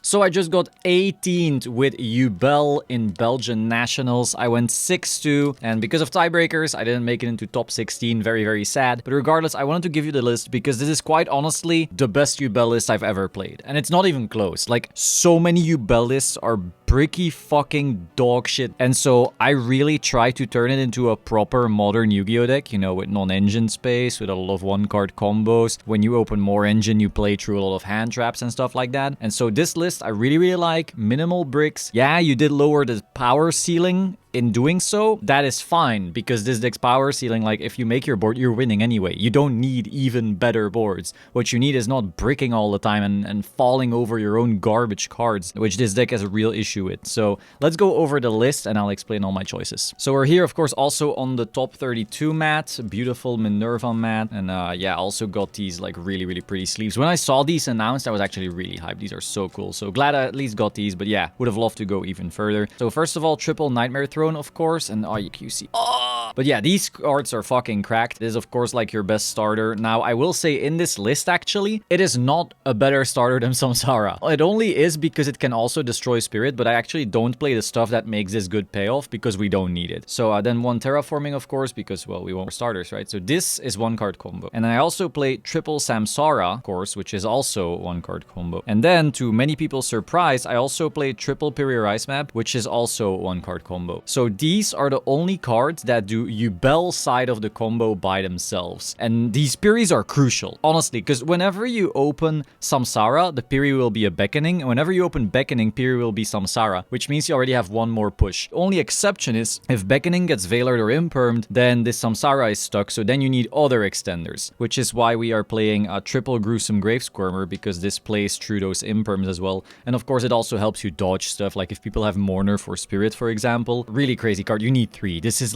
So I just got 18th with Yubel in Belgian Nationals. I went 6-2, and because of tiebreakers, I didn't make it into top 16. Very, very sad. But regardless, I wanted to give you the list because this is quite honestly the best Yubel list I've ever played. And it's not even close. Like, so many Yubel lists are bricky fucking dog shit. And so I really try to turn it into a proper modern Yu-Gi-Oh deck, you know, with non-engine space, with a lot of one-card combos. When you open more engine, you play through a lot of hand traps and stuff like that. And so this list I really, really like. Minimal bricks. Yeah, you did lower the power ceiling. In doing so, that is fine, because this deck's power ceiling, like, if you make your board, you're winning anyway. You don't need even better boards. What you need is not bricking all the time and falling over your own garbage cards, which this deck has a real issue with. So let's go over the list and I'll explain all my choices. So we're here, of course, also on the top 32 mat, beautiful Minerva mat, and yeah, also got these like really, really pretty sleeves. When I saw these announced, I was actually really hyped. These are so cool. So glad I at least got these, but yeah, would have loved to go even further. So first of all, triple Nightmare Throne, of course, and QC. Oh! But yeah, these cards are fucking cracked. It is, of course, like your best starter. Now, I will say in this list, actually, it is not a better starter than Samsara. It only is because it can also destroy Spirit, but I actually don't play the stuff that makes this good payoff because we don't need it. So then one Terraforming, of course, because, well, we want more starters, right? So this is one card combo. And I also play triple Samsara, of course, which is also one card combo. And then, to many people's surprise, I also play triple Piri Ice Map, which is also one card combo. So these are the only cards that do Yubel side of the combo by themselves. And these Piris are crucial, honestly, because whenever you open Samsara, the Piri will be a Beckoning, and whenever you open Beckoning, Piri will be Samsara, which means you already have one more push. The only exception is if Beckoning gets Veilered or Impermed, then this Samsara is stuck, so then you need other extenders, which is why we are playing a triple Gruesome Grave Squirmer, because this plays through those Imperms as well. And of course, it also helps you dodge stuff, like if people have Mourner for Spirit, for example. Really crazy card. You need 3. This is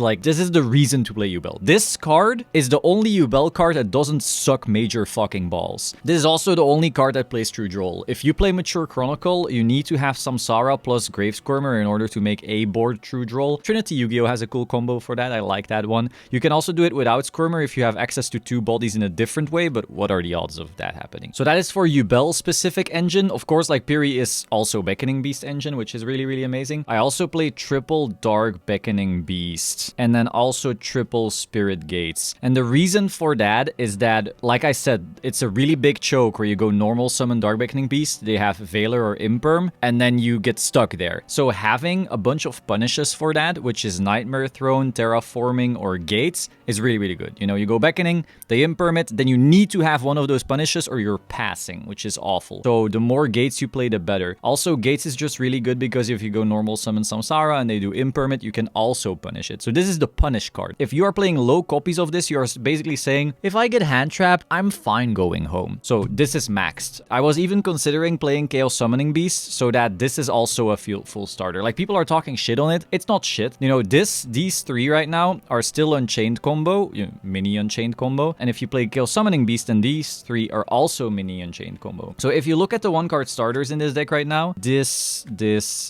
the reason to play Yubel. This card is the only Yubel card that doesn't suck major fucking balls. This is also the only card that plays True Droll. If you play Mature Chronicle, you need to have Samsara plus Grave Squirmer in order to make a board True Droll. Trinity Yu-Gi-Oh has a cool combo for that. I like that one. You can also do it without Squirmer if you have access to 2 bodies in a different way, but what are the odds of that happening? So that is for Yubel specific engine. Of course, like Piri is also Beckoning Beast engine, which is really, really amazing. I also play triple Dark Beckoning Beast, and then also triple Spirit Gates. And the reason for that is that, like I said, it's a really big choke where you go normal summon Dark Beckoning Beast, they have Veiler or Imperm, and then you get stuck there. So having a bunch of punishes for that, which is Nightmare Throne, Terraforming, or Gates, is really, really good. You know, you go Beckoning, they Imperm it, then you need to have one of those punishes or you're passing, which is awful. So the more Gates you play, the better. Also, Gates is just really good because if you go normal summon Samsara and they do Imperm it, you can also punish it. So this is the punish card. If you are playing low copies of this, you are basically saying, if I get hand trapped, I'm fine going home. So this is maxed. I was even considering playing Chaos Summoning Beast so that this is also a full starter. Like, people are talking shit on it. It's not shit. You know, these 3 right now are still Unchained combo, you know, mini Unchained combo. And if you play Chaos Summoning Beast, then these 3 are also mini Unchained combo. So if you look at the 1-card starters in this deck right now, this,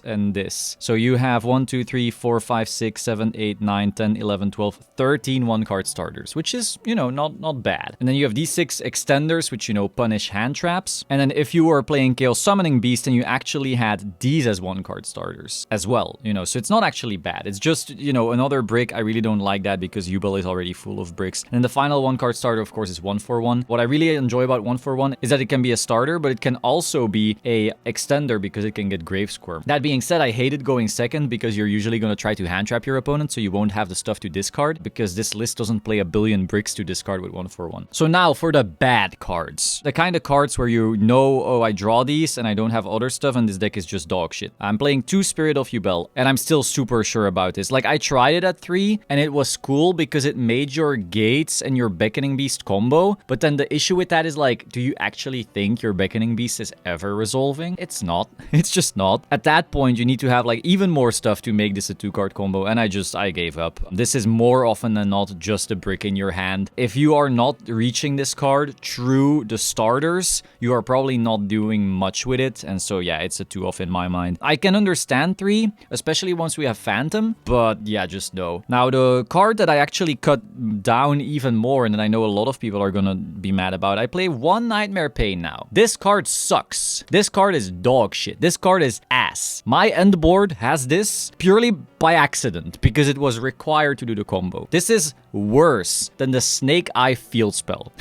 and this. So you have 1, 2, 3, 4, 5, 6, 7, 8, 9, 10, 11, 12, 13 1-card starters, which is, you know, not bad. And then you have these 6 extenders, which, you know, punish hand traps. And then if you were playing Chaos Summoning Beast, then you actually had these as 1-card starters as well, you know, so it's not actually bad. It's just, you know, another brick. I really don't like that because Yubel is already full of bricks. And the final 1-card starter, of course, is 1-for-1. What I really enjoy about 1-for-1 is that it can be a starter, but it can also be a extender because it can get Grave Squirm. That being said, I hated going second because you're usually going to try to hand trap your opponent, so you won't have the stuff to discard because this list doesn't play a billion bricks to discard with 1-for-1. So now for the bad cards. The kind of cards where you know, oh, I draw these and I don't have other stuff and this deck is just dog shit. I'm playing 2 Spirit of Yubel and I'm still super sure about this. Like, I tried it at 3 and it was cool because it made your Gates and your Beckoning Beast combo, but then the issue with that is, like, do you actually think your Beckoning Beast is ever resolving? It's not. It's just not. At that point, you need to have, like, even more stuff to make this a 2-card combo, and I gave up. This is more often than not just a brick in your hand. If you are not reaching this card through the starters, you are probably not doing much with it, and so yeah, it's a 2-off in my mind. I can understand 3, especially once we have Phantom, but yeah, just no. Now, the card that I actually cut down even more, and that I know a lot of people are gonna be mad about, I play 1 Nightmare Pain now. This card sucks. This card is dog shit. This card is ass. My end board has this purely by accident, because it was required to do the combo. This is worse than the Snake Eye Field Spell.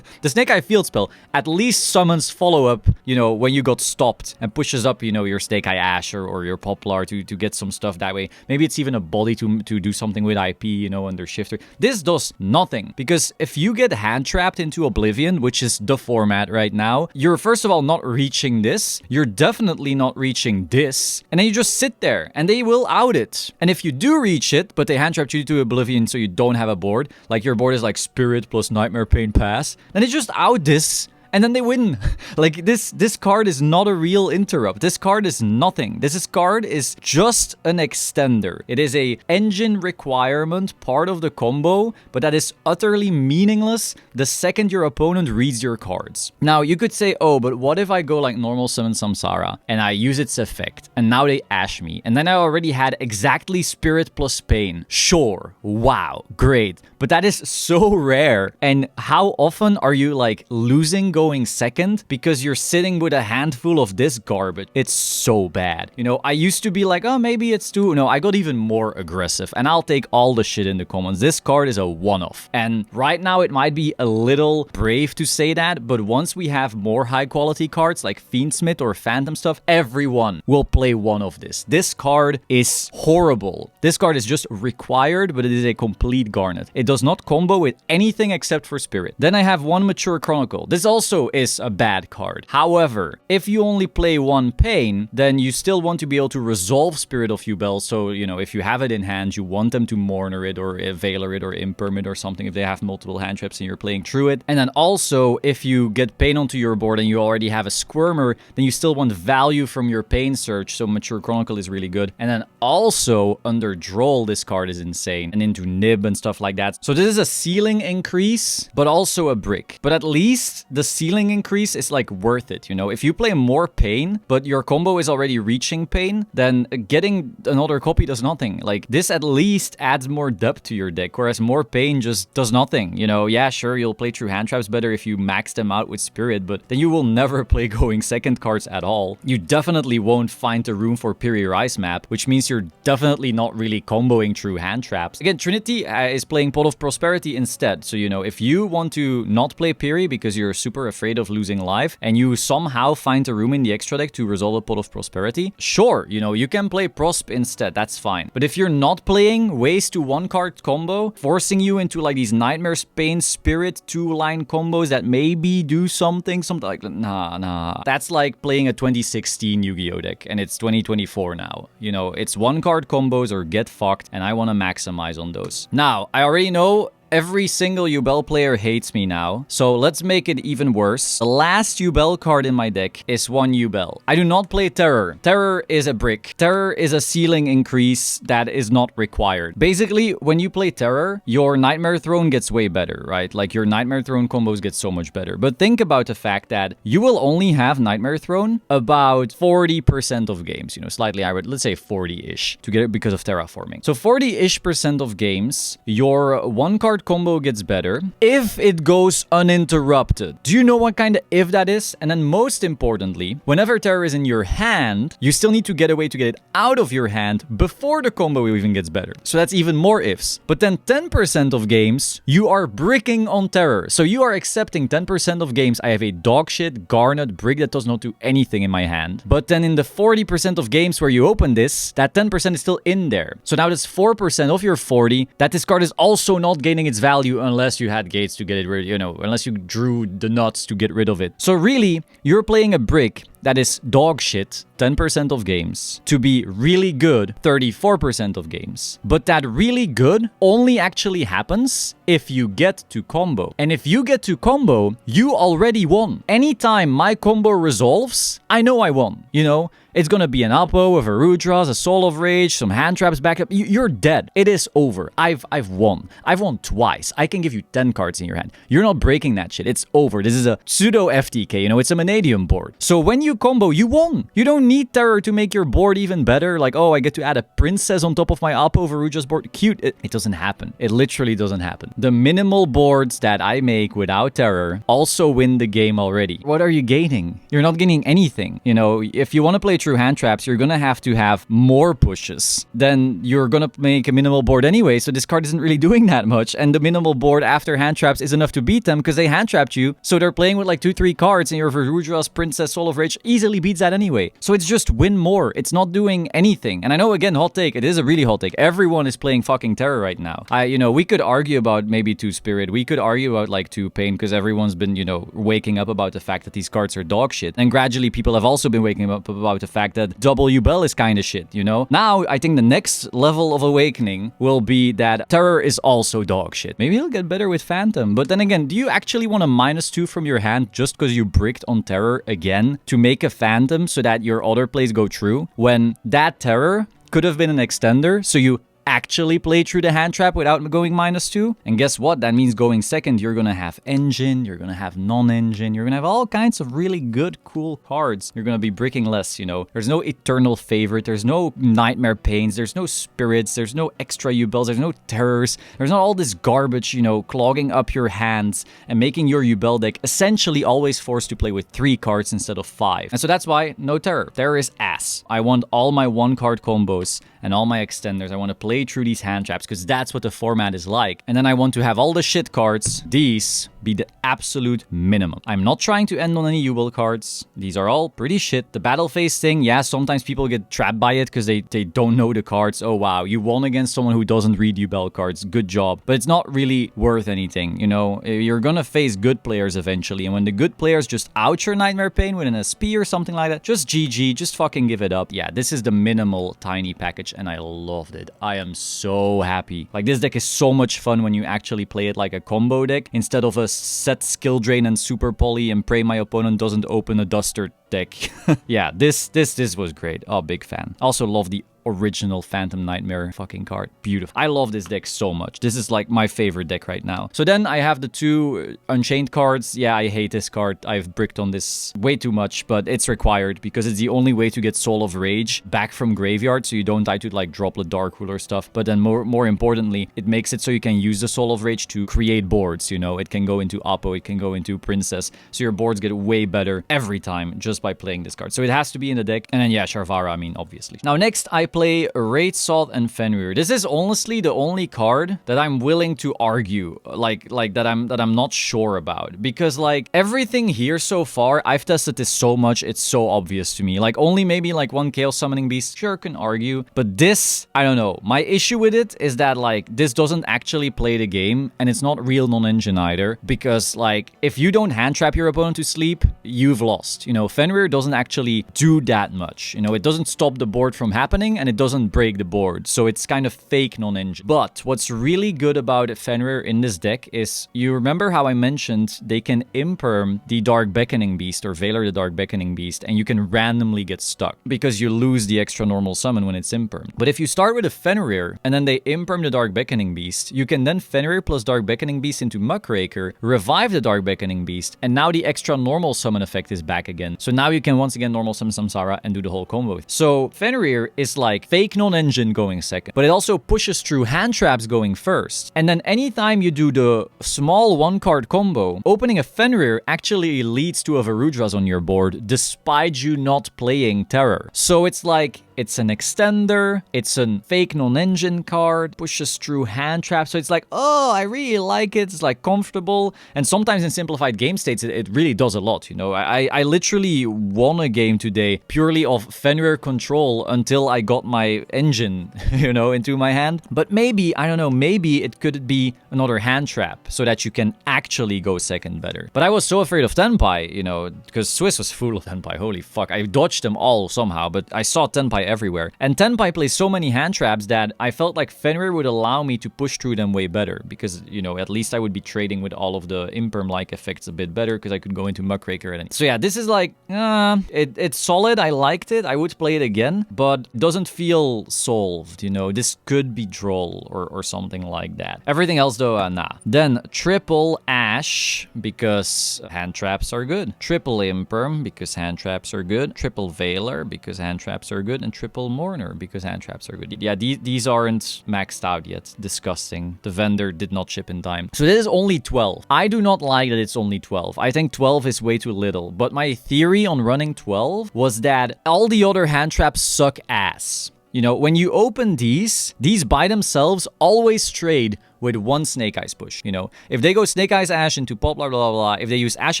The Snake Eye Field Spell at least summons follow-up, you know, when you got stopped, and pushes up, you know, your Snake Eye Ash or your Poplar to get some stuff that way. Maybe it's even a body to do something with IP, you know, under Shifter. This does nothing, because if you get hand trapped into Oblivion, which is the format right now, you're first of all not reaching this, you're definitely not reaching this, and then you just sit there, and they will out it. And if you do reach it, but they hand trapped you to Oblivion so you don't have a board, like your board is like Spirit plus Nightmare Pain pass, then they just out this, and then they win. Like, this card is not a real interrupt. This card is nothing. This card is just an extender. It is a engine requirement, part of the combo, but that is utterly meaningless the second your opponent reads your cards. Now, you could say, oh, but what if I go like normal summon Samsara, and I use its effect, and now they ash me, and then I already had exactly Spirit plus Pain. Sure, wow, great. But that is so rare. And how often are you like losing going second because you're sitting with a handful of this garbage? It's so bad. You know, I used to be like, oh, maybe it's too... No, I got even more aggressive, and I'll take all the shit in the comments. This card is a one-off. And right now it might be a little brave to say that, but once we have more high quality cards like Fiendsmith or Phantom stuff, everyone will play one of this. This card is horrible. This card is just required, but it is a complete garnet. It does not combo with anything except for Spirit. Then I have 1 Mature Chronicle. This also is a bad card. However, if you only play 1 Pain, then you still want to be able to resolve Spirit of Yubel. So, you know, if you have it in hand, you want them to Mourner it or Veiler it or Imperm it or something if they have multiple hand traps and you're playing through it. And then also, if you get Pain onto your board and you already have a Squirmer, then you still want value from your Pain search. So Mature Chronicle is really good. And then also, under Droll, this card is insane. And into Nib and stuff like that. So this is a ceiling increase, but also a brick. But at least the ceiling increase is like worth it, you know? If you play more Pain, but your combo is already reaching Pain, then getting another copy does nothing. Like, this at least adds more depth to your deck, whereas more Pain just does nothing, you know? Yeah, sure, you'll play through hand traps better if you max them out with Spirit, but then you will never play going second cards at all. You definitely won't find the room for Piri Rice map, which means you're definitely not really comboing through hand traps. Again, Trinity is playing Pot of Prosperity instead. So, you know, if you want to not play Piri because you're super afraid of losing life and you somehow find a room in the extra deck to resolve a Pot of Prosperity, sure, you know, you can play Prosp instead. That's fine. But if you're not playing ways to 1-card combo, forcing you into like these Nightmare Pain Spirit 2-line combos that maybe do something like, nah. That's like playing a 2016 Yu-Gi-Oh deck, and it's 2024 now. You know, it's 1-card combos or get fucked, and I want to maximize on those. Now, I already know every single Yubel player hates me now, so let's make it even worse. The last Yubel card in my deck is 1 Yubel. I do not play Terror. Terror is a brick. Terror is a ceiling increase that is not required. Basically, when you play Terror, your Nightmare Throne gets way better, right? Like, your Nightmare Throne combos get so much better. But think about the fact that you will only have Nightmare Throne about 40% of games, you know, slightly higher, let's say 40-ish, to get it because of terraforming. So 40-ish% of games, your 1-card combo gets better if it goes uninterrupted. Do you know what kind of if that is? And then most importantly, whenever Terror is in your hand, you still need to get a way to get it out of your hand before the combo even gets better. So that's even more ifs. But then 10% of games, you are bricking on Terror. So you are accepting 10% of games, I have a dogshit garnet brick that does not do anything in my hand. But then in the 40% of games where you open this, that 10% is still in there. So now that's 4% of your 40 that this card is also not gaining its value unless you had gates to get it rid, you know, unless you drew the nuts to get rid of it. So really, you're playing a brick that is dog shit 10% of games to be really good 34% of games. But that really good only actually happens if you get to combo. And if you get to combo, you already won. Anytime my combo resolves, I know I won. You know, it's gonna be an Oppo, a Varudras, a Soul of Rage, some hand traps back up. You're dead. It is over. I've won. I've won twice. I can give you 10 cards in your hand. You're not breaking that shit. It's over. This is a pseudo FTK, you know, it's a Manadium board. So when you combo, you won. You don't need Terror to make your board even better. Like, oh, I get to add a Princess on top of my Oppo Varudras board. Cute. It doesn't happen. It literally doesn't happen. The minimal boards that I make without Terror also win the game already. What are you gaining? You're not gaining anything. You know, if you want to play true hand traps, you're gonna have to have more pushes. Then you're gonna make a minimal board anyway, so this card isn't really doing that much. And the minimal board after hand traps is enough to beat them because they hand trapped you. So they're playing with like 2-3 cards, and your Varudras, Princess, Soul of Rage easily beats that anyway. So it's just win more. It's not doing anything. And I know, again, hot take. It is a really hot take. Everyone is playing fucking Terror right now. You know, we could argue about maybe 2 Spirit. We could argue about like 2 Pain because everyone's been, you know, waking up about the fact that these cards are dog shit. And gradually people have also been waking up about the fact that double Yubel is kind of shit, you know? Now, I think the next level of awakening will be that Terror is also dog shit. Maybe it'll get better with Phantom. But then again, do you actually want a -2 from your hand just because you bricked on Terror again to make a Phantom so that your other plays go true? When that Terror could have been an extender, so you actually play through the hand trap without going -2. And guess what? That means going second, you're gonna have engine, you're gonna have non-engine, you're gonna have all kinds of really good, cool cards. You're gonna be bricking less, you know. There's no eternal favorite, there's no nightmare pains, there's no spirits, there's no extra Yubels, there's no terrors, there's not all this garbage, you know, clogging up your hands and making your Yubel deck essentially always forced to play with 3 cards instead of 5. And so that's why no Terror. Terror is ass. I want all my 1-card combos and all my extenders. I want to play through these hand traps because that's what the format is like. And then I want to have all the shit cards, these, be the absolute minimum. I'm not trying to end on any Yubel cards. These are all pretty shit. The battle phase thing, yeah, sometimes people get trapped by it because they don't know the cards. Oh, wow, you won against someone who doesn't read Yubel cards. Good job. But it's not really worth anything, you know? You're gonna face good players eventually. And when the good players just out your Nightmare Pain with an SP or something like that, just GG, just fucking give it up. Yeah, this is the minimal tiny package and I loved it. I am so happy. Like, this deck is so much fun when you actually play it like a combo deck instead of a set skill drain and super poly and pray my opponent doesn't open a duster deck. Yeah, this was great. Oh, big fan. Also love the original Phantom Nightmare fucking card. Beautiful. I love this deck so much. This is like my favorite deck right now. So then I have the 2 Unchained cards. Yeah, I hate this card. I've bricked on this way too much, but it's required because it's the only way to get Soul of Rage back from graveyard so you don't die to like Droplet Dark Ruler stuff. But then more importantly, it makes it so you can use the Soul of Rage to create boards, you know? It can go into Oppo, it can go into Princess. So your boards get way better every time just by playing this card. So it has to be in the deck. And then yeah, Sharvara, I mean, obviously. Now next I play Wraith Salt and Fenrir. This is honestly the only card that I'm willing to argue, like that I'm not sure about, because like everything here so far, I've tested this so much, it's so obvious to me. Like only maybe like 1 Chaos Summoning Beast, sure, can argue, but this, I don't know. My issue with it is that like this doesn't actually play the game, and it's not real non-engine either, because like if you don't hand trap your opponent to sleep, you've lost. You know, Fenrir doesn't actually do that much. You know, it doesn't stop the board from happening, and it doesn't break the board, so it's kind of fake non-engine. But what's really good about Fenrir in this deck is, you remember how I mentioned they can imperm the Dark Beckoning Beast or Valor the Dark Beckoning Beast, and you can randomly get stuck because you lose the extra normal summon when it's impermed. But if you start with a Fenrir and then they imperm the Dark Beckoning Beast, you can then Fenrir plus Dark Beckoning Beast into Muckraker, revive the Dark Beckoning Beast, and now the extra normal summon effect is back again. So now you can once again normal summon Samsara and do the whole combo. So Fenrir is like fake non-engine going second, but it also pushes through hand traps going first. And then anytime you do the small 1-card combo, opening a Fenrir actually leads to a Varudras on your board despite you not playing Terror. So it's like, it's an extender, it's a fake non-engine card, pushes through hand traps. So it's like, oh, I really like it. It's like comfortable. And sometimes in simplified game states, it really does a lot. You know, I literally won a game today purely off Fenrir control until I got my engine, you know, into my hand. But maybe, I don't know, maybe it could be another hand trap so that you can actually go second better. But I was so afraid of Tenpai, you know, because Swiss was full of Tenpai. Holy fuck. I dodged them all somehow, but I saw Tenpai everywhere. And Tenpai plays so many hand traps that I felt like Fenrir would allow me to push through them way better because, you know, at least I would be trading with all of the imperm-like effects a bit better because I could go into Muckraker. So yeah, this is like, it's solid. I liked it. I would play it again, but doesn't feel solved, you know. This could be Droll or something like that. Everything else though, nah. Then triple Ash because hand traps are good. Triple Imperm because hand traps are good. Triple Veiler because hand traps are good. And triple Mourner because hand traps are good. Yeah, these aren't maxed out yet. Disgusting. The vendor did not ship in time. So this is only 12. I do not like that it's only 12. I think 12 is way too little. But my theory on running 12 was that all the other hand traps suck ass. You know, when you open these by themselves always trade with one Snake Eyes push, you know. If they go Snake Eyes Ash into pop, blah, blah, blah, blah. If they use Ash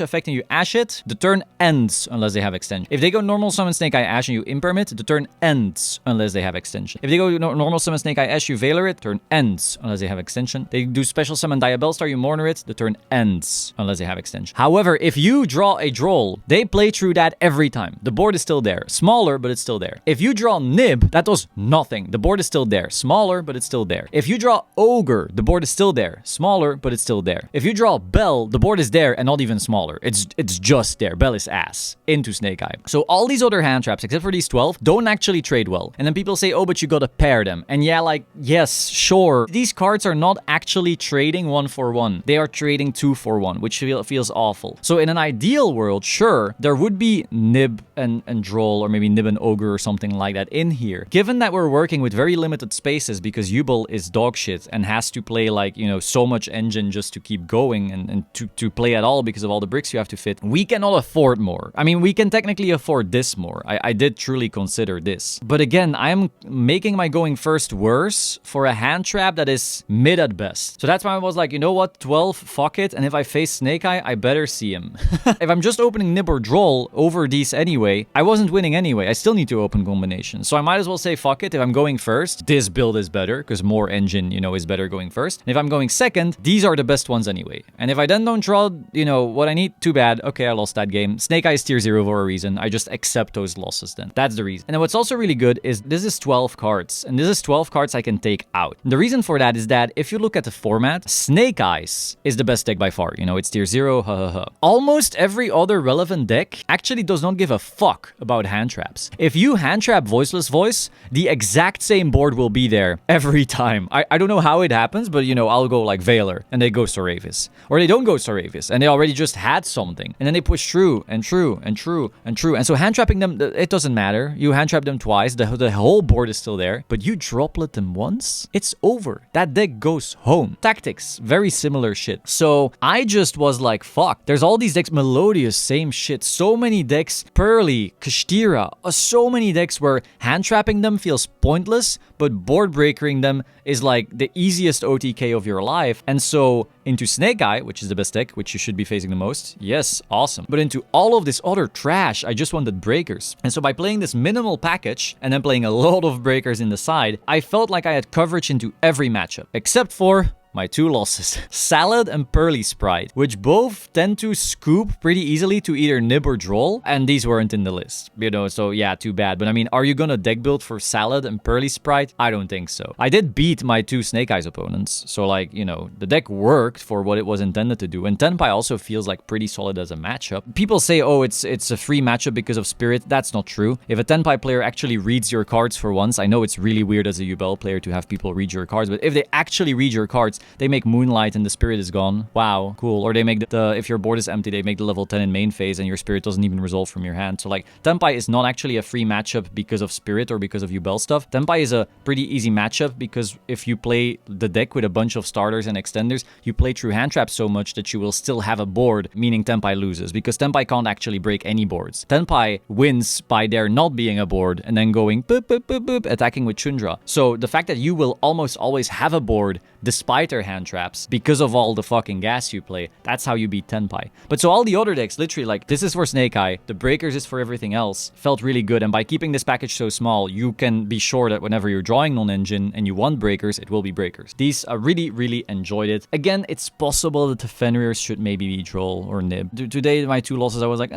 effect and you Ash it, the turn ends unless they have extension. If they go normal summon Snake Eye Ash and you imperm it, the turn ends unless they have extension. If they go normal summon Snake Eye Ash, you Veiler it, turn ends unless they have extension. They do special summon Diabellstar, you Mourner it, the turn ends unless they have extension. However, if you draw a Droll, they play through that every time. The board is still there. Smaller, but it's still there. If you draw Nib, that does nothing. The board is still there. Smaller, but it's still there. If you draw Ogre, the board is still there. Smaller, but it's still there. If you draw Bell, the board is there and not even smaller. It's just there. Bell is ass. Into Snake Eye. So all these other hand traps, except for these 12, don't actually trade well. And then people say, oh, but you gotta pair them. And yeah, like, yes, sure. These cards are not actually trading 1-for-1. They are trading 2-for-1, which feels awful. So in an ideal world, sure, there would be Nib and Droll, or maybe Nib and Ogre or something like that in here. Given that we're working with very limited spaces because Yubel is dog shit and has to play like, you know, so much engine just to keep going and to play at all because of all the bricks you have to fit, we cannot afford more. I mean, we can technically afford this more. I did truly consider this. But again, I'm making my going first worse for a hand trap that is mid at best. So that's why I was like, you know what, 12, fuck it. And if I face Snake Eye, I better see him. If I'm just opening Nib or Droll over these anyway, I wasn't winning anyway. I still need to open combinations. So I might as well say, fuck it. If I'm going first, this build is better because more engine, you know, is better going first. And if I'm going second, these are the best ones anyway. And if I then don't draw, you know, what I need, too bad. Okay, I lost that game. Snake Eye is tier 0 for a reason. I just accept those losses then. That's the reason. And then what's also really good is this is 12 cards. And this is 12 cards I can take out. And the reason for that is that if you look at the format, Snake Eyes is the best deck by far. You know, it's tier 0, ha ha ha. Almost every other relevant deck actually does not give a fuck about hand traps. If you hand trap Voiceless Voice, the exact same board will be there every time. I don't know how it happens, but you know, I'll go like Veiler and they go Soravis. Or they don't go Soravis and they already just had something. And then they push through and through and through and through. And so hand trapping them, it doesn't matter. You hand trap them twice, the whole board is still there. But you droplet them once, it's over. That deck goes home. Tactics, very similar shit. So I just was like, fuck. There's all these decks, Melodious, same shit. So many decks, Pearly, Kashtira, so many decks where hand trapping them feels pointless, but board breakering them is like the easiest OTK of your life. And so into Snake Eye, which is the best deck, which you should be facing the most, yes, awesome. But into all of this other trash, I just wanted breakers. And so by playing this minimal package and then playing a lot of breakers in the side, I felt like I had coverage into every matchup, except for my two losses. Salad and Pearly Sprite, which both tend to scoop pretty easily to either Nib or Droll, and these weren't in the list. You know, so yeah, too bad. But I mean, are you gonna deck build for Salad and Pearly Sprite? I don't think so. I did beat my two Snake Eyes opponents, so like, you know, the deck worked for what it was intended to do, and Tenpai also feels like pretty solid as a matchup. People say, oh, it's a free matchup because of Spirit. That's not true. If a Tenpai player actually reads your cards for once, I know it's really weird as a Yubel player to have people read your cards, but if they actually read your cards, cards. They make Moonlight and the Spirit is gone. Wow, cool. Or they make if your board is empty, they make the level 10 in main phase and your Spirit doesn't even resolve from your hand. So like, Tenpai is not actually a free matchup because of Spirit or because of Yubel stuff. Tenpai is a pretty easy matchup because if you play the deck with a bunch of starters and extenders, you play through hand traps so much that you will still have a board, meaning Tenpai loses, because Tenpai can't actually break any boards. Tenpai wins by there not being a board and then going boop, boop, boop, boop, attacking with Chundra. So the fact that you will almost always have a board despite their hand traps because of all the fucking gas you play, that's how you beat Tenpai. But so all the other decks, literally like, this is for Snake Eye, the Breakers is for everything else, felt really good. And by keeping this package so small, you can be sure that whenever you're drawing non-engine and you want Breakers, it will be Breakers. These, I really enjoyed it. Again, it's possible that the Fenrir should maybe be Troll or Nib. Today, my 2 losses, I was like,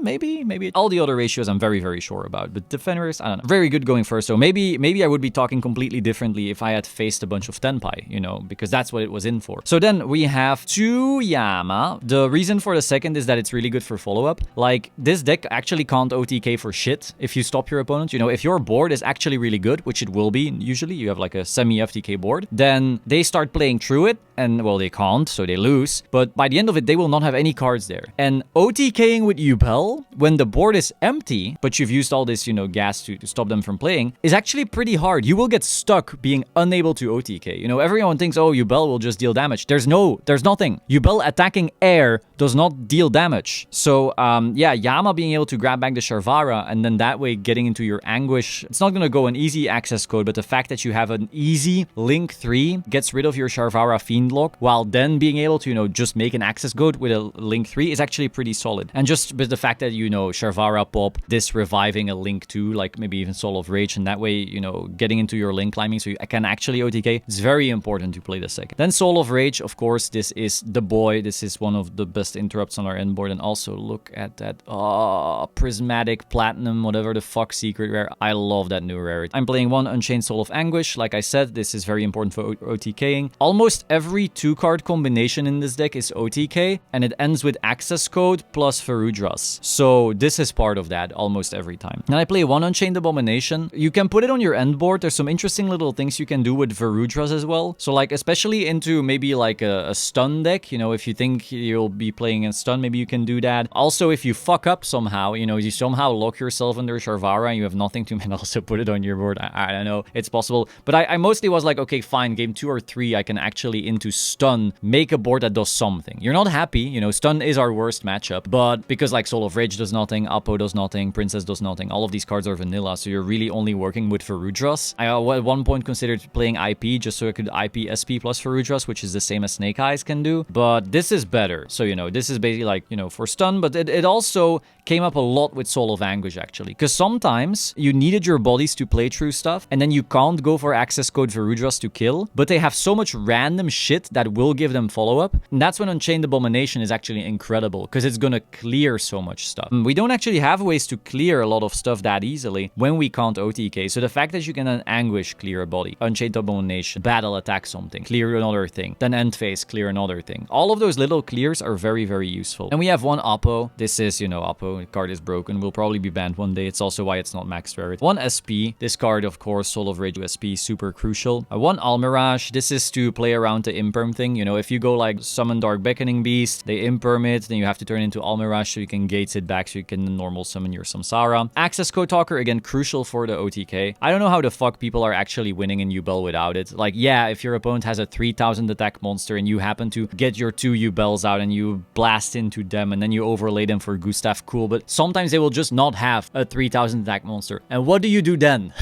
maybe. All the other ratios I'm very sure about, but the Fenrirs, I don't know. Very good going first, so maybe I would be talking completely differently if I had faced a bunch of Tenpai, you know, because that's what it was in for. So then we have 2 Yama. The reason for the second is that it's really good for follow-up. Like, this deck actually can't OTK for shit if you stop your opponent. You know, if your board is actually really good, which it will be, usually you have like a semi-FTK board, then they start playing through it, and well, they can't, so they lose. But by the end of it, they will not have any cards there. And OTKing with Yubel, when the board is empty, but you've used all this, you know, gas to stop them from playing, is actually pretty hard. You will get stuck being unable to OTK. You know, everyone thinks, oh, Yubel will just deal damage. There's nothing. Yubel attacking air does not deal damage. So, yeah, Yama being able to grab back the Sharvara and then that way getting into your Anguish, it's not going to go an easy access code, but the fact that you have an easy Link 3 gets rid of your Sharvara Fiend lock, while then being able to, you know, just make an access code with a Link 3 is actually pretty solid. And just with the fact that, you know, Sharvara pop, this reviving a Link 2, like maybe even Soul of Rage, and that way, you know, getting into your Link climbing so you can actually OTK, it's very important to play the second. Then Soul of Rage, of course, this is the boy. This is one of the best interrupts on our end board. And also look at that, Prismatic Platinum, whatever the fuck secret rare. I love that new rarity. I'm playing 1 Unchained Soul of Anguish. Like I said, this is very important for OTKing. Almost every 2-card combination in this deck is OTK, and it ends with access code plus Ferudras. So this is part of that almost every time. Then I play 1 Unchained Abomination. You can put it on your end board. There's some interesting little things you can do with Verudras as well. So like, especially into maybe like a stun deck, you know, if you think you'll be playing a stun, maybe you can do that. Also, if you fuck up somehow, you know, you somehow lock yourself under Sharvara and you have nothing to and also put it on your board. I don't know. It's possible. But I mostly was like, okay, fine, game 2 or 3, I can actually into stun make a board that does something. You're not happy, you know, stun is our worst matchup, but because like Soul of Rage does nothing, Apo does nothing, Princess does nothing, all of these cards are vanilla, so you're really only working with Ferudras. I at one point considered playing IP just so I could IP SP plus Ferudras, which is the same as Snake Eyes can do, but this is better. So, you know, this is basically like, you know, for stun, but it also came up a lot with Soul of Anguish actually, because sometimes you needed your bodies to play through stuff, and then you can't go for access code Verudras to kill, but they have so much random shit that will give them follow-up, and that's when Unchained Abomination is actually incredible, because it's gonna clear so much stuff. We don't actually have ways to clear a lot of stuff that easily when we can't OTK, so the fact that you can Anguish clear a body, Unchained Abomination, battle attack something, clear another thing, then end phase clear another thing. All of those little clears are very useful. And we have 1 Oppo. This is, you know, Oppo. The card is broken. Will probably be banned one day. It's also why it's not max rarity. 1 SP. This card, of course, Soul of Rage SP, super crucial. 1 Almirage. This is to play around the imperm thing. You know, if you go like summon Dark Beckoning Beast, they imperm it, then you have to turn into Almirage so you can gates it back so you can normal summon your Samsara. Access code talker, again, crucial for the OTK. I don't know how the fuck people are actually winning in Yubel without it. Like, yeah, if your opponent has a 3000 attack monster and you happen to get your 2 Yubels out and you blast into them and then you overlay them for Gustav, cool, but sometimes they will just not have a 3000 attack monster. And what do you do then?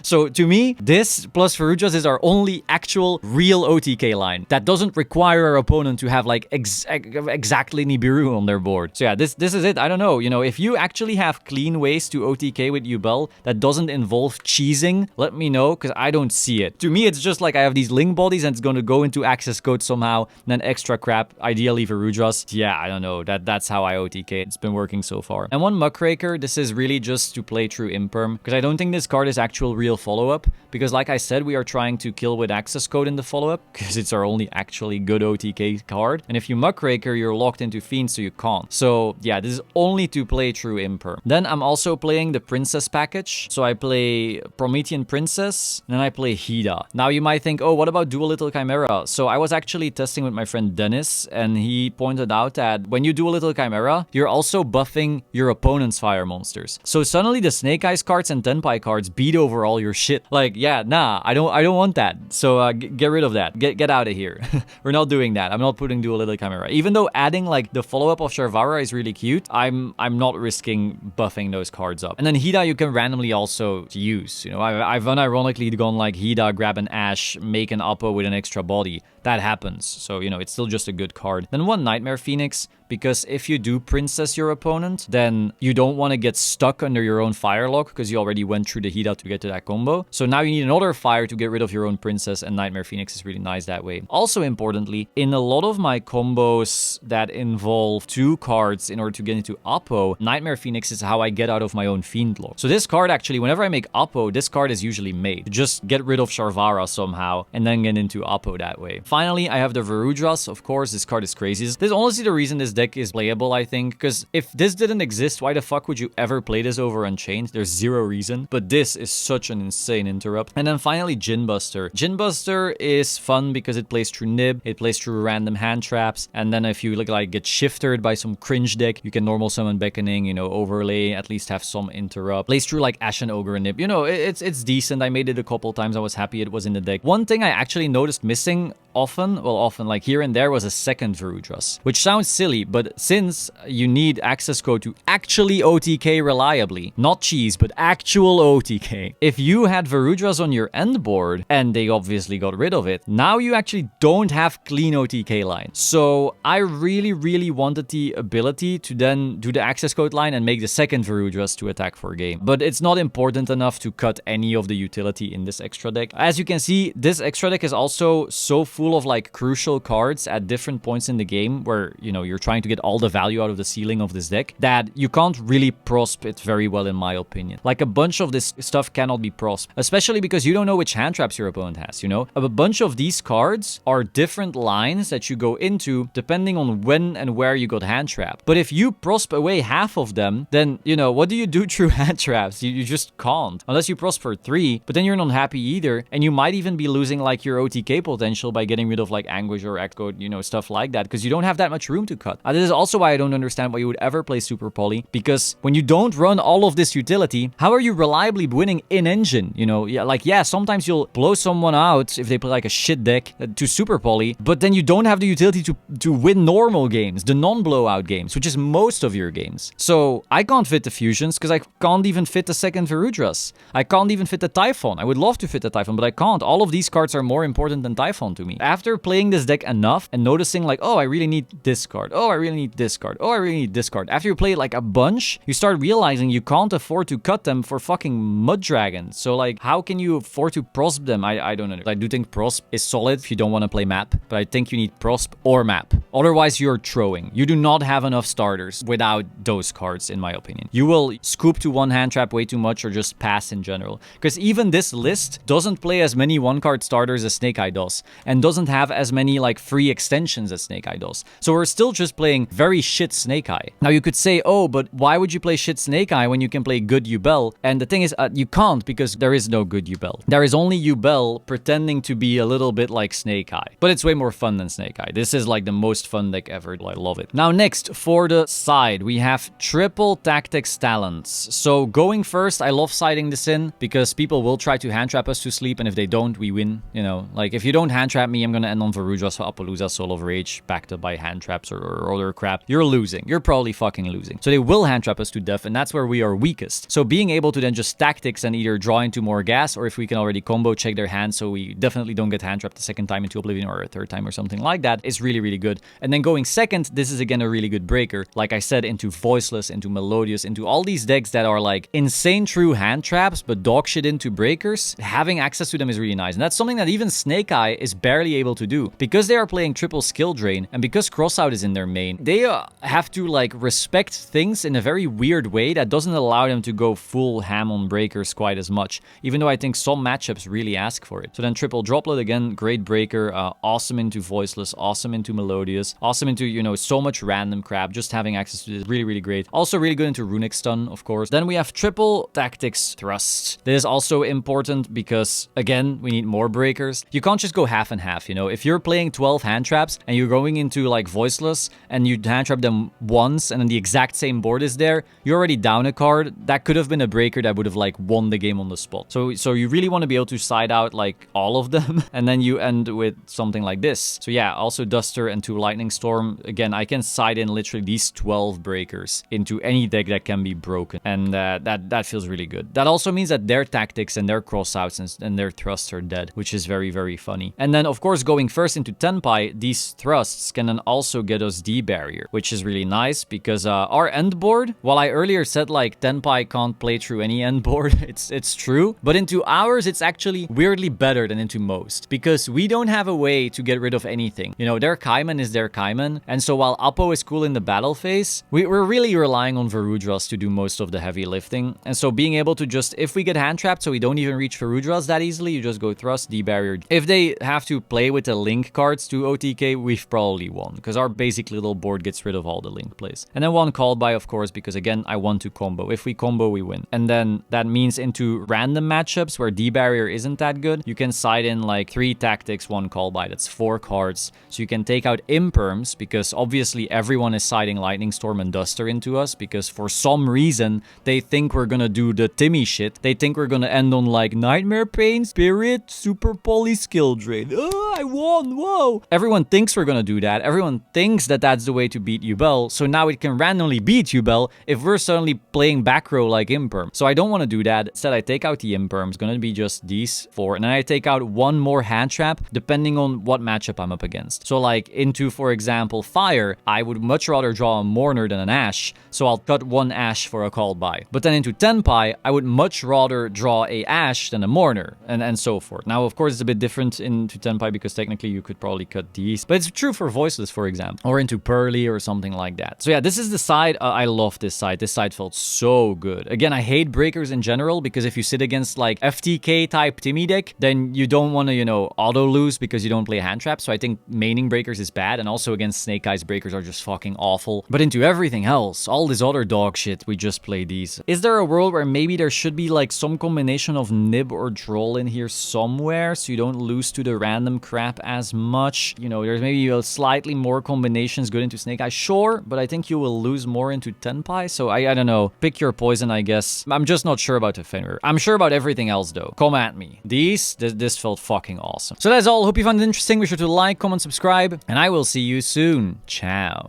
So to me, this plus Ferudras is our only actual real OTK line that doesn't require our opponent to have like exactly Nibiru on their board. So yeah, this is it. I don't know. You know, if you actually have clean ways to OTK with Yubel that doesn't involve cheesing, let me know, because I don't see it. To me, it's just like I have these link bodies and it's going to go into access code somehow, and then extra crap, ideally Verudras. Yeah, I don't know. That's how I OTK. It's been working so far. And 1 Muckraker. This is really just to play through Imperm, because I don't think this card is actual real ideal follow-up, because like I said, we are trying to kill with access code in the follow-up, because it's our only actually good OTK card. And if you Muckraker, you're locked into Fiend, so you can't. So yeah, this is only to play through Imperm. Then I'm also playing the Princess package. So I play Promethean Princess, and then I play Hida. Now you might think, oh, what about Dual Little Chimera? So I was actually testing with my friend Dennis, and he pointed out that when you do a Little Chimera, you're also buffing your opponent's fire monsters. So suddenly the Snake Eyes cards and Tenpai cards beat over all your shit. Like, yeah, nah, I don't want that. So get rid of that. Get out of here. We're not doing that. I'm not putting Dual Little Chimera. Even though adding like the follow-up of Sharvara is really cute, I'm not risking buffing those cards up. And then Hida you can randomly also use. You know, I've unironically gone like Hida, grab an Ash, make an Oppo with an extra body. That happens. So, you know, it's still just a good card. Then one Nightmare Phoenix, because if you do Princess your opponent, then you don't want to get stuck under your own Fire Lock, because you already went through the Hida to get to that combo. So now you need another Fire to get rid of your own Princess, and Nightmare Phoenix is really nice that way. Also importantly, in a lot of my combos that involve 2 cards in order to get into Oppo, Nightmare Phoenix is how I get out of my own Fiend Lock. So this card actually, whenever I make Oppo, this card is usually made. Just get rid of Sharvara somehow, and then get into Oppo that way. Finally, I have the Verudras. Of course, this card is crazy. This is honestly the reason this deck is playable, I think, because if this didn't exist, why the fuck would you ever play this over Unchained? There's zero reason, but this is such an insane interrupt. And then finally, Djinn-Buster. Djinn-Buster is fun because it plays through Nib, it plays through random hand traps, and then if you like get shifted by some cringe deck, you can normal summon Beckoning, you know, overlay, at least have some interrupt. Plays through like Ashen Ogre and Nib. You know, it's decent. I made it a couple times. I was happy it was in the deck. One thing I actually noticed missing often, like here and there, was a second Verudras, which sounds silly, but since you need access code to actually OTK reliably, not cheese, but actual OTK, if you had Verudras on your end board, and they obviously got rid of it, now you actually don't have clean OTK line. So I really wanted the ability to then do the access code line and make the second Verudras to attack for a game, but it's not important enough to cut any of the utility in this extra deck. As you can see, this extra deck is also so full of like crucial cards at different points in the game where, you know, you're trying to get all the value out of the ceiling of this deck that you can't really prosp it very well, in my opinion. Like a bunch of this stuff cannot be prosp, especially because you don't know which hand traps your opponent has, you know? A bunch of these cards are different lines that you go into depending on when and where you got hand trapped. But if you prosp away half of them, then, you know, what do you do through hand traps? You just can't. Unless you prosp for 3, but then you're not happy either, and you might even be losing like your OTK potential by getting rid of like Anguish or Echo, you know, stuff like that, because you don't have that much room to cut. This is also why I don't understand why you would ever play Super Poly, because when you don't run all of this utility, how are you reliably winning in engine? You know, yeah, sometimes you'll blow someone out if they play like a shit deck to Super Poly, but then you don't have the utility to win normal games, the non-blowout games, which is most of your games. So I can't fit the fusions because I can't even fit the second Verudras. I can't even fit the Typhon. I would love to fit the Typhon, but I can't. All of these cards are more important than Typhon to me. After playing this deck enough and noticing like, oh, I really need this card. Oh, I really need this card. Oh, I really need this card. After you play like a bunch, you start realizing you can't afford to cut them for fucking Mud Dragons. So like, how can you afford to prosp them? I don't know. I do think prosp is solid if you don't want to play map, but I think you need prosp or map. Otherwise, you're throwing. You do not have enough starters without those cards, in my opinion. You will scoop to one hand trap way too much or just pass in general. Because even this list doesn't play as many one-card starters as Snake Eye does, and doesn't have as many like free extensions as Snake Eye does. So we're still just playing very shit Snake Eye. Now you could say, oh, but why would you play shit Snake Eye when you can play good Yubel? And the thing is, you can't, because there is no good Yubel. There is only Yubel pretending to be a little bit like Snake Eye. But it's way more fun than Snake Eye. This is like the most fun deck ever. I love it. Now next, for the side, we have triple tactics talents. So going first, I love siding this in because people will try to hand trap us to sleep, and if they don't, we win. You know, like if you don't hand trap me, I'm gonna end on Verudras, Appaloosa, Soul of Rage, backed up by hand traps or other crap. You're losing. You're probably fucking losing. So they will hand trap us to death, and that's where we are weakest. So being able to then just tactics and either draw into more gas, or if we can already combo check their hand so we definitely don't get hand trapped the second time into Oblivion or a third time or something like that, is really, really good. And then going second, this is again a really good breaker. Like I said, into Voiceless, into Melodious, into all these decks that are like insane true hand traps, but dog shit into breakers, having access to them is really nice. And that's something that even Snake Eye is barely really able to do. Because they are playing triple skill drain, and because crossout is in their main, they have to like respect things in a very weird way that doesn't allow them to go full ham on breakers quite as much, even though I think some matchups really ask for it. So then triple droplet again, great breaker, awesome into voiceless, awesome into melodious, awesome into, you know, so much random crap. Just having access to this is really, really great. Also really good into runic stun, of course. Then we have triple tactics thrust. This is also important because, again, we need more breakers. You can't just go half and half, you know. If you're playing 12 hand traps and you're going into like voiceless and you hand trap them once and then the exact same board is there, you're already down a card. That could have been a breaker that would have like won the game on the spot. So you really want to be able to side out like all of them and then you end with something like this. So yeah, also Duster and 2 Lightning Storm. Again, I can side in literally these 12 breakers into any deck that can be broken, and that feels really good. That also means that their tactics and their crossouts and their thrusts are dead, which is very, very funny. And then of course going first into Tenpai, these thrusts can then also get us D barrier, which is really nice because our end board, while I earlier said like Tenpai can't play through any end board, it's true, but into ours it's actually weirdly better than into most because we don't have a way to get rid of anything. You know, their Kaiman is their Kaiman, and so while Apo is cool in the battle phase, we're really relying on Varudras to do most of the heavy lifting. And so being able to just, if we get hand trapped so we don't even reach Varudras that easily, you just go thrust, D barrier. If they have to play with the link cards to OTK, we've probably won because our basic little board gets rid of all the link plays. And then one call by, of course, because again, I want to combo. If we combo, we win. And then that means into random matchups where D barrier isn't that good, you can side in like 3 tactics, 1 call by. That's 4 cards. So you can take out imperms because obviously everyone is siding Lightning Storm and Duster into us because for some reason they think we're gonna do the Timmy shit. They think we're gonna end on like Nightmare Pain, Spirit, Super Poly Skill Drain. Oh, I won, whoa. Everyone thinks we're gonna do that. Everyone thinks that that's the way to beat Yubel. So now it can randomly beat Yubel if we're suddenly playing back row like imperm. So I don't want to do that. Instead, I take out the imperm. It's gonna be just these 4. And then I take out 1 more hand trap depending on what matchup I'm up against. So like into, for example, fire, I would much rather draw a mourner than an ash. So I'll cut 1 ash for a call by. But then into Tenpai, I would much rather draw a ash than a mourner and so forth. Now, of course, it's a bit different into Tenpai because technically you could probably cut these, but it's true for voiceless, for example, or into Pearly or something like that. So yeah, this is the side. I love this side. This side felt so good. Again, I hate breakers in general because if you sit against like FTK type Timmy deck, then you don't want to, you know, auto lose because you don't play hand trap. So I think maining breakers is bad, and also against Snake Eyes, breakers are just fucking awful. But into everything else, all this other dog shit, we just play these. Is there a world where maybe there should be like some combination of nib or droll in here somewhere so you don't lose to the random crap as much? You know, there's maybe a slightly more combinations good into Snake Eyes, sure, but I think you will lose more into Tenpai. So I don't know. Pick your poison, I guess. I'm just not sure about the Fenrir. I'm sure about everything else though. Come at me. This felt fucking awesome. So that's all. Hope you found it interesting. Be sure to like, comment, subscribe, and I will see you soon. Ciao.